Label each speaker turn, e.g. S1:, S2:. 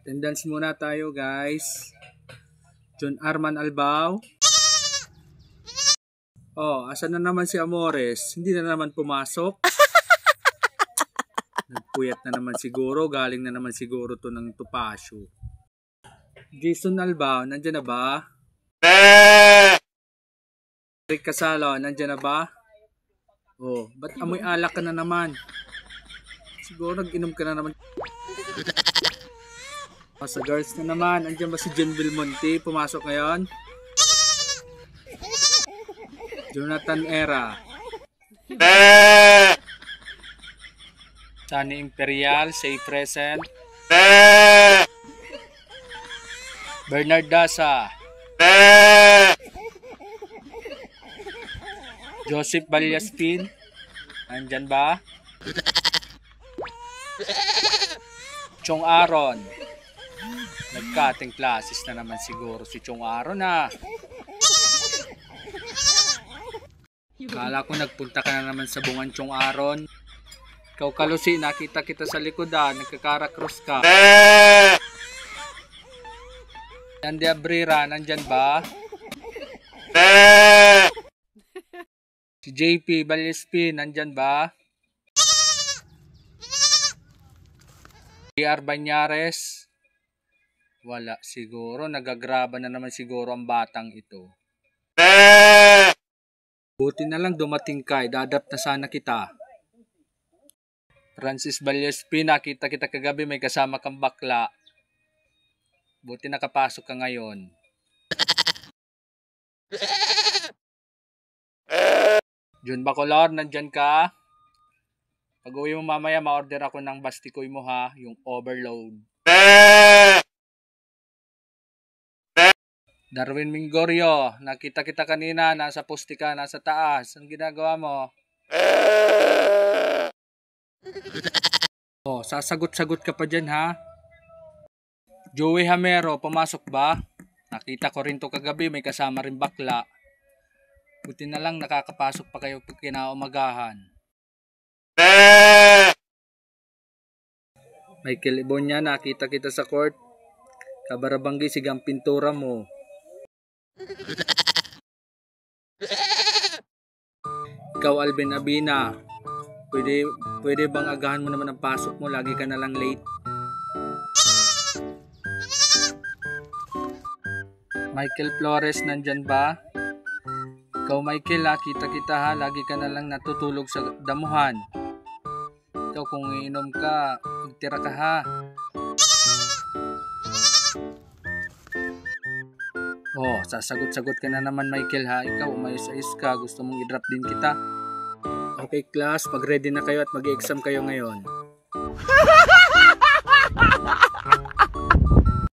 S1: Attendance muna tayo, guys. John Arman Albao. Oh, asan na naman si Amores? Hindi na naman pumasok. Nagpuyat na naman siguro. Galing na naman siguro to ng Tupasyo. Jason Albao, nandiyan na ba? Rick Casalo, nandiyan na ba? Oh, ba't amoy alak ka na naman? Siguro nag-inom ka na naman. Sa girls na naman, nandiyan ba si John Belmonte? Pumasok ngayon? Jonathan Era. Sunny Imperial, say present. Bernard Dasa. Joseph Balyaspin, nandyan ba? Chong Aaron. Nagkating classes na naman siguro si Chong Aaron na. Kala ko nagpunta ka na naman sa bungan, Chong Aaron. Ikaw Kalusi, nakita kita sa likod nagkakarakross ka. Andy Abrera, nandyan ba? Si JP Balyaspin, nandyan ba? PR Banyares. Wala siguro, nagagraba na naman siguro ang batang ito. Buti na lang dumating ka, dadap na sana kita. Francis Balyaspin, nakita kita kagabi, may kasama kang bakla. Buti nakapasok ka ngayon. John Bacolor, nandyan ka? Pag uwi mo mamaya, ma-order ako ng bastikoy mo ha, yung overload. Darwin Mingorio, nakita kita kanina, nasa poste ka, nasa taas. Anong ginagawa mo? Oh, sasagot-sagot ka pa dyan ha. Joey Hamero, pumasok ba? Nakita ko rin to kagabi, may kasama rin bakla. Buti na lang nakakapasok pa kayo kinaumagahan. Michael Ibonya, nakita kita sa court. Kabarabanggi, sigang pintura mo. Ikaw Alvin Abina, pwede bang agahan mo naman ang pasok mo? Lagi ka na lang late. Michael Flores, nandyan ba? Ikaw Michael, kita kita ha, lagi ka na lang natutulog sa damuhan. Ikaw kung iinom ka, magtira ka ha. Oh, sasagot-sagot ka na naman Michael ha. Ikaw umayos-ayos ka, gusto mong i-drop din kita. Okay class, pag-ready na kayo at mag-exam kayo ngayon.